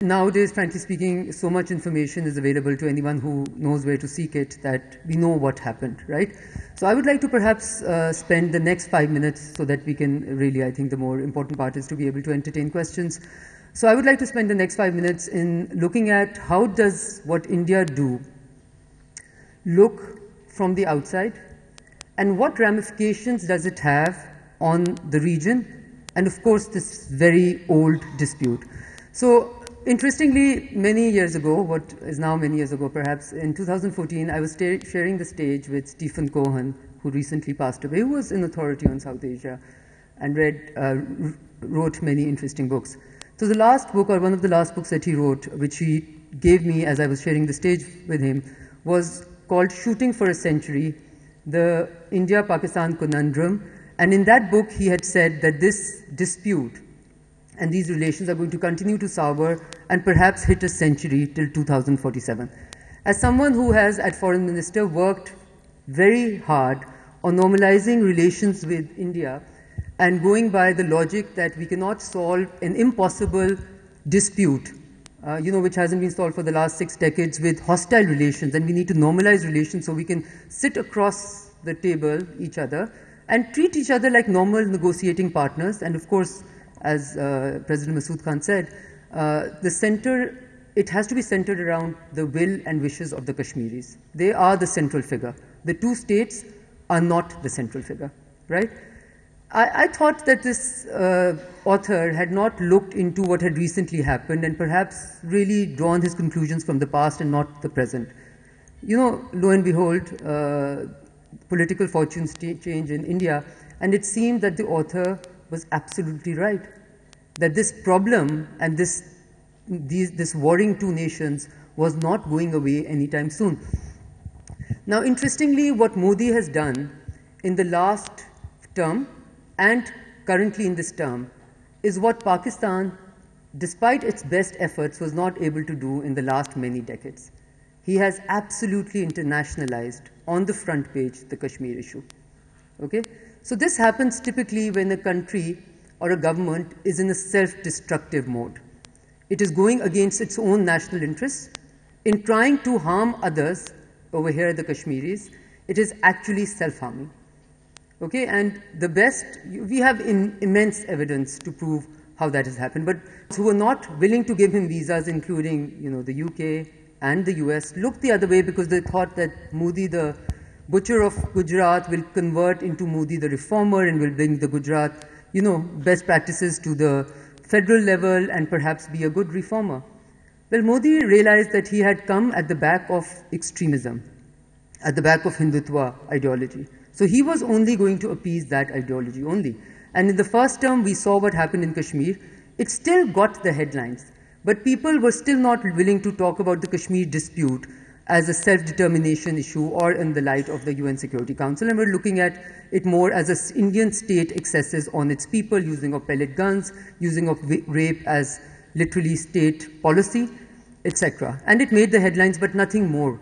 Nowadays, frankly speaking, so much information is available to anyone who knows where to seek it that we know what happened, right? So I would like to perhaps spend the next 5 minutes so that we can really, I think the more important part is to be able to entertain questions. So I would like to spend the next 5 minutes in looking at how does what India do look from the outside, and what ramifications does it have on the region, and of course this very old dispute. So interestingly, many years ago, what is now many years ago perhaps, in 2014, I was sharing the stage with Stephen Cohen, who recently passed away, who was an authority on South Asia and wrote many interesting books. So the last book, or one of the last books that he wrote, which he gave me as I was sharing the stage with him, was called Shooting for a Century, the India-Pakistan Conundrum. And in that book, he had said that this dispute and these relations are going to continue to sour and perhaps hit a century till 2047. As someone who has, at Foreign Minister, worked very hard on normalizing relations with India and going by the logic that we cannot solve an impossible dispute, which hasn't been solved for the last 6 decades, with hostile relations, and we need to normalize relations so we can sit across the table each other and treat each other like normal negotiating partners. And of course, as President Masood Khan said, it has to be centered around the will and wishes of the Kashmiris. They are the central figure. The two states are not the central figure, right? I thought that this author had not looked into what had recently happened and perhaps really drawn his conclusions from the past and not the present. Lo and behold, political fortunes change in India, and it seemed that the author was absolutely right, that this problem and this warring two nations was not going away anytime soon. Now, interestingly, what Modi has done in the last term and currently in this term is what Pakistan, despite its best efforts, was not able to do in the last many decades. He has absolutely internationalized on the front page the Kashmir issue. Okay? So this happens typically when a country or a government is in a self-destructive mode. It is going against its own national interests. In trying to harm others, over here the Kashmiris, it is actually self-harming. Okay, and we have immense evidence to prove how that has happened. But those who were not willing to give him visas, including the UK and the US, looked the other way because they thought that Modi, the butcher of Gujarat, will convert into Modi the reformer and will bring the Gujarat, best practices to the federal level and perhaps be a good reformer. Well, Modi realized that he had come at the back of extremism, at the back of Hindutva ideology. So he was only going to appease that ideology only. And in the first term, we saw what happened in Kashmir. It still got the headlines, but people were still not willing to talk about the Kashmir dispute as a self-determination issue or in the light of the UN Security Council, and we're looking at it more as an Indian state excesses on its people, using of pellet guns, using of rape as literally state policy, etc. And it made the headlines, but nothing more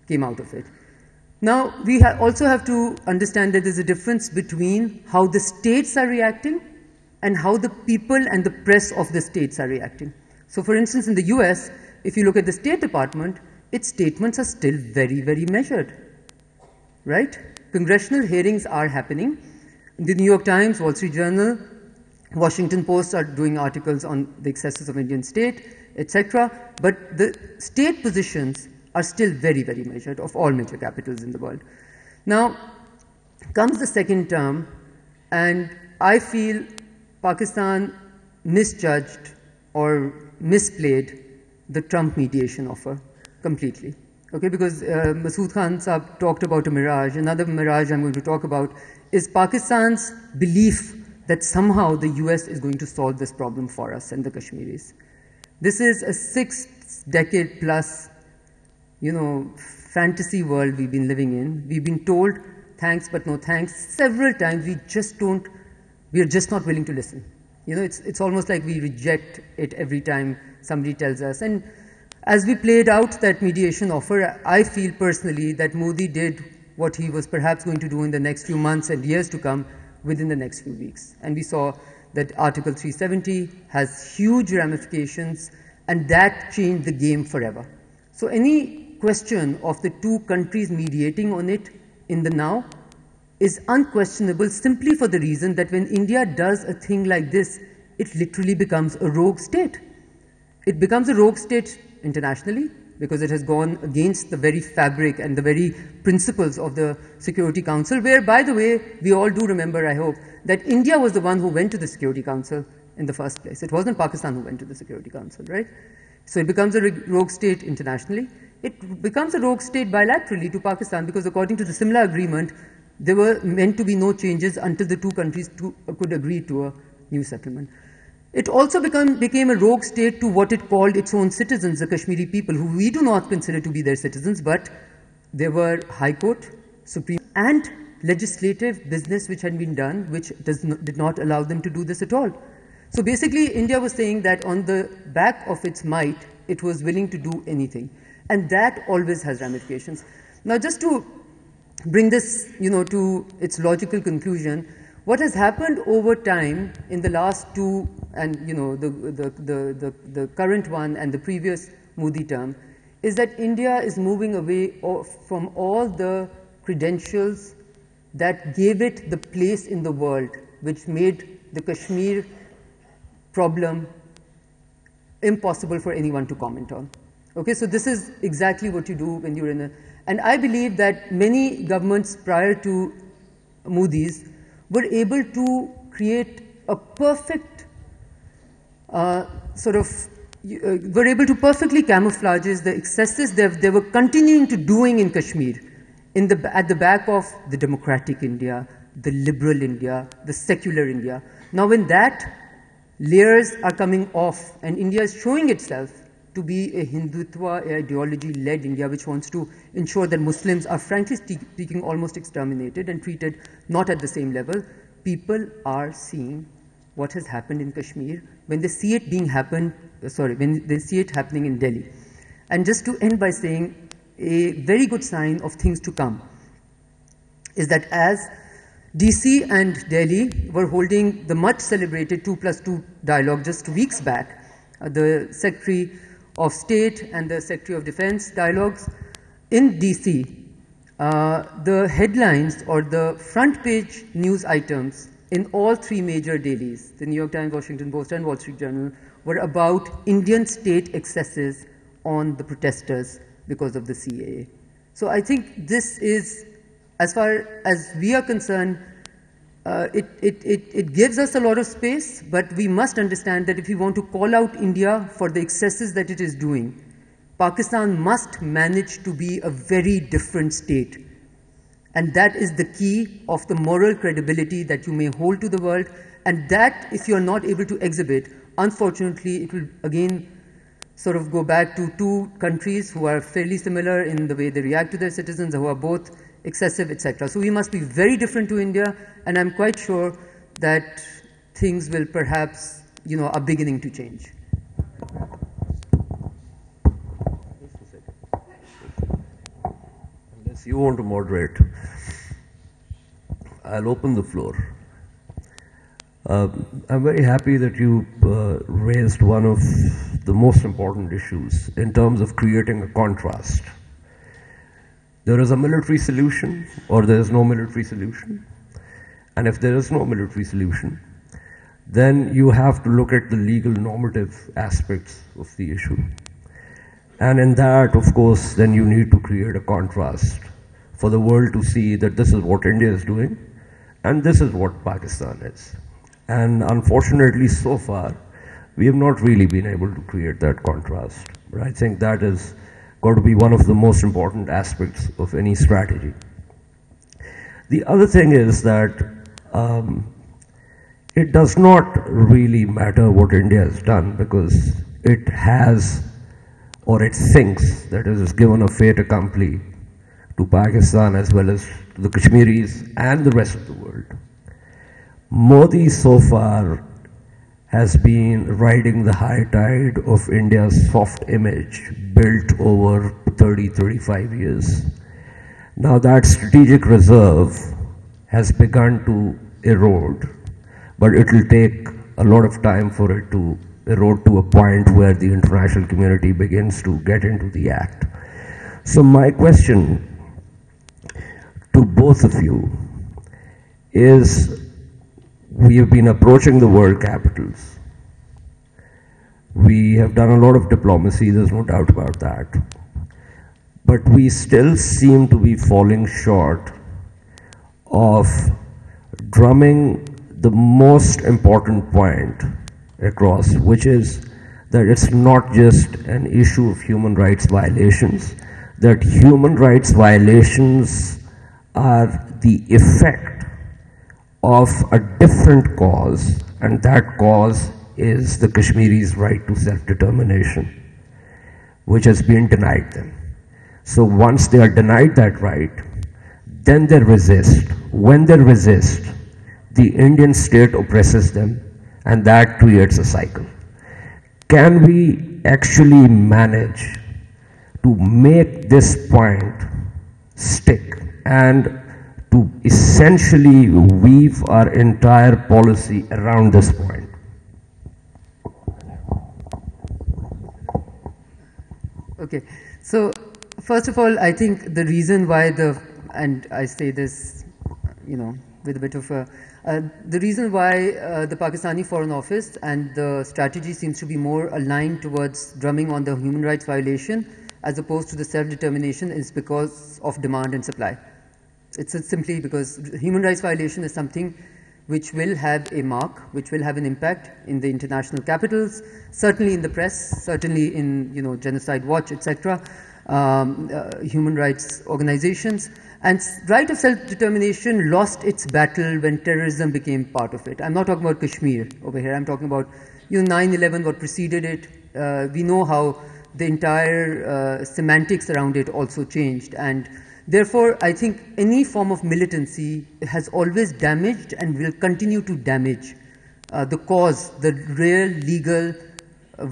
came out of it. Now, we also have to understand that there's a difference between how the states are reacting and how the people and the press of the states are reacting. So, for instance, in the US, if you look at the State Department, its statements are still very, very measured, right? Congressional hearings are happening. The New York Times, Wall Street Journal, Washington Post are doing articles on the excesses of Indian state, etc. But the state positions are still very, very measured of all major capitals in the world. Now, comes the second term, and I feel Pakistan misjudged or misplayed the Trump mediation offer completely. Okay, because Masood Khan Saab talked about a mirage. Another mirage I'm going to talk about is Pakistan's belief that somehow the US is going to solve this problem for us and the Kashmiris. This is a 6-decade plus fantasy world we've been living in. We've been told thanks but no thanks several times. We are just not willing to listen. It's almost like we reject it every time somebody tells us. And as we played out that mediation offer, I feel personally that Modi did what he was perhaps going to do in the next few months and years to come within the next few weeks. And we saw that Article 370 has huge ramifications and that changed the game forever. So any question of the two countries mediating on it in the now is unquestionable simply for the reason that when India does a thing like this, it literally becomes a rogue state. It becomes a rogue state internationally because it has gone against the very fabric and the very principles of the Security Council, where, by the way, we all do remember, I hope, that India was the one who went to the Security Council in the first place. It wasn't Pakistan who went to the Security Council, right? So it becomes a rogue state internationally. It becomes a rogue state bilaterally to Pakistan because according to the Simla Agreement, there were meant to be no changes until the two countries could agree to a new settlement. It also became a rogue state to what it called its own citizens, the Kashmiri people, who we do not consider to be their citizens, but there were High Court, Supreme, and legislative business which had been done, which did not allow them to do this at all. So basically, India was saying that on the back of its might, it was willing to do anything. And that always has ramifications. Now, just to bring this, to its logical conclusion, what has happened over time in the last two, and the current one and the previous Modi term, is that India is moving away from all the credentials that gave it the place in the world, which made the Kashmir problem impossible for anyone to comment on. Okay, so this is exactly what you do when you're in a, and I believe that many governments prior to Modi's were able to create a perfect were able to perfectly camouflage the excesses they were continuing to doing in Kashmir at the back of the democratic India, the liberal India, the secular India. Now when that layers are coming off and India is showing itself to be a Hindutva ideology-led India which wants to ensure that Muslims are frankly speaking almost exterminated and treated not at the same level, people are seeing what has happened in Kashmir when they see it when they see it happening in Delhi. And just to end by saying a very good sign of things to come is that as DC and Delhi were holding the much celebrated 2+2 dialogue just weeks back, the Secretary of State and the Secretary of Defense dialogues in DC, the headlines or the front page news items in all three major dailies, the New York Times, Washington Post, and Wall Street Journal, were about Indian state excesses on the protesters because of the CAA. So I think this is, as far as we are concerned, it gives us a lot of space, but we must understand that if we want to call out India for the excesses that it is doing, Pakistan must manage to be a very different state. And that is the key of the moral credibility that you may hold to the world. And that, if you're not able to exhibit, unfortunately, it will again sort of go back to two countries who are fairly similar in the way they react to their citizens, who are both excessive, etc. So we must be very different to India, and I'm quite sure that things will perhaps, are beginning to change. Unless you want to moderate, I'll open the floor. I'm very happy that you raised one of the most important issues in terms of creating a contrast. There is a military solution or there is no military solution. And if there is no military solution, then you have to look at the legal normative aspects of the issue. And in that, of course, then you need to create a contrast for the world to see that this is what India is doing and this is what Pakistan is. And unfortunately, so far, we have not really been able to create that contrast. But I think that is got to be one of the most important aspects of any strategy. The other thing is that it does not really matter what India has done because it has, or it thinks that it has given a fait accompli to Pakistan as well as to the Kashmiris and the rest of the world. Modi so far has been riding the high tide of India's soft image built over 30-35 years. Now that strategic reserve has begun to erode, but it will take a lot of time for it to erode to a point where the international community begins to get into the act. So my question to both of you is, we have been approaching the world capitals. We have done a lot of diplomacy, there's no doubt about that. But we still seem to be falling short of drumming the most important point across, which is that it's not just an issue of human rights violations, that human rights violations are the effect of a different cause, and that cause is the Kashmiris' right to self-determination, which has been denied them. So once they are denied that right, then they resist. When they resist, the Indian state oppresses them, and that creates a cycle. Can we actually manage to make this point stick and to essentially weave our entire policy around this point? Okay, so first of all, I think the reason why and I say this, with a bit of the reason why the Pakistani Foreign Office and the strategy seems to be more aligned towards drumming on the human rights violation as opposed to the self-determination is because of demand and supply. It's simply because human rights violation is something which will have a mark, which will have an impact in the international capitals, certainly in the press, certainly in Genocide Watch, etc., human rights organizations. And right of self-determination lost its battle when terrorism became part of it. I'm not talking about Kashmir over here. I'm talking about 9/11, what preceded it. We know how the entire semantics around it also changed. And therefore, I think any form of militancy has always damaged and will continue to damage the cause, the real legal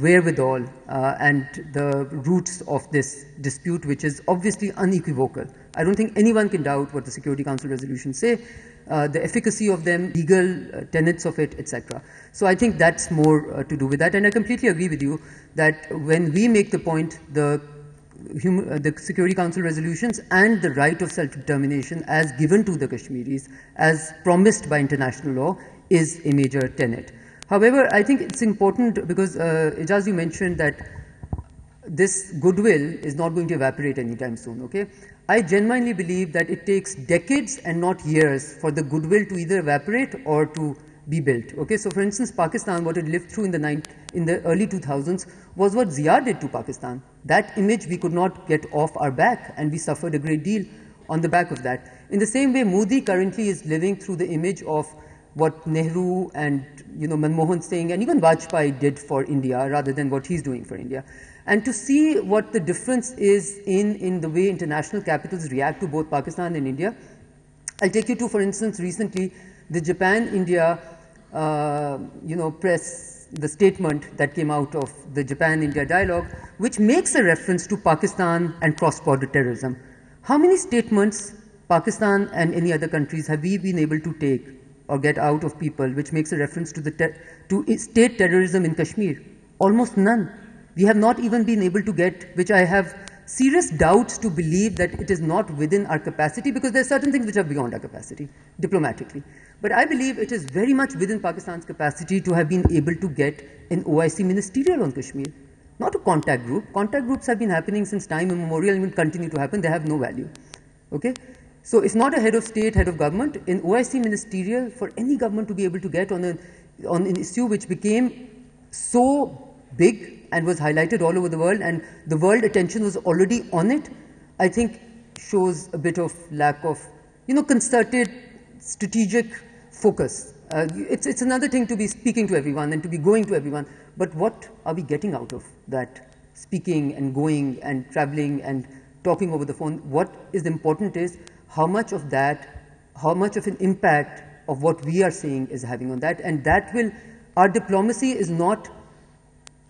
wherewithal and the roots of this dispute, which is obviously unequivocal. I don't think anyone can doubt what the Security Council resolutions say, the efficacy of them, legal tenets of it, etc. So I think that's more to do with that. And I completely agree with you that when we make the point, the Security Council resolutions and the right of self-determination as given to the Kashmiris, as promised by international law, is a major tenet. However, I think it's important because, Ijaz, you mentioned that this goodwill is not going to evaporate anytime soon, okay? I genuinely believe that it takes decades and not years for the goodwill to either evaporate or to be built, okay? So for instance, Pakistan, what it lived through in the early 2000s was what Zia did to Pakistan. That image we could not get off our back, and we suffered a great deal on the back of that. In the same way, Modi currently is living through the image of what Nehru and Manmohan Singh and even Vajpayee did for India rather than what he's doing for India. And to see what the difference is in the way international capitals react to both Pakistan and India, I'll take you to, for instance, recently the Japan-India press, the statement that came out of the Japan-India dialogue, which makes a reference to Pakistan and cross-border terrorism. How many statements Pakistan and any other countries have we been able to take or get out of people which makes a reference to state terrorism in Kashmir? Almost none. We have not even been able to get, which I have serious doubts to believe that it is not within our capacity, because there are certain things which are beyond our capacity, diplomatically. But I believe it is very much within Pakistan's capacity to have been able to get an OIC ministerial on Kashmir, not a contact group. Contact groups have been happening since time immemorial and will continue to happen. They have no value, okay? So it's not a head of state, head of government. In OIC ministerial, for any government to be able to get on an issue which became so big and was highlighted all over the world, and the world attention was already on it, I think shows a bit of lack of, concerted, strategic focus. It's another thing to be speaking to everyone and to be going to everyone, but what are we getting out of that speaking and going and traveling and talking over the phone? What is important is how much of an impact of what we are saying is having on that, and that will, our diplomacy is not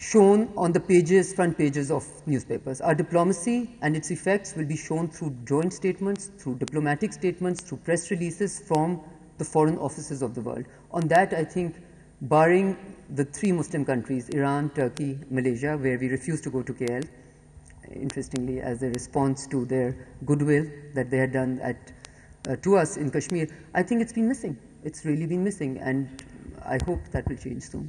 shown on the front pages of newspapers. Our diplomacy and its effects will be shown through joint statements, through diplomatic statements, through press releases from the foreign offices of the world. On that, I think, barring the three Muslim countries, Iran, Turkey, Malaysia, where we refused to go to KL, interestingly, as a response to their goodwill that they had done to us in Kashmir, I think it's been missing. It's really been missing, and I hope that will change soon.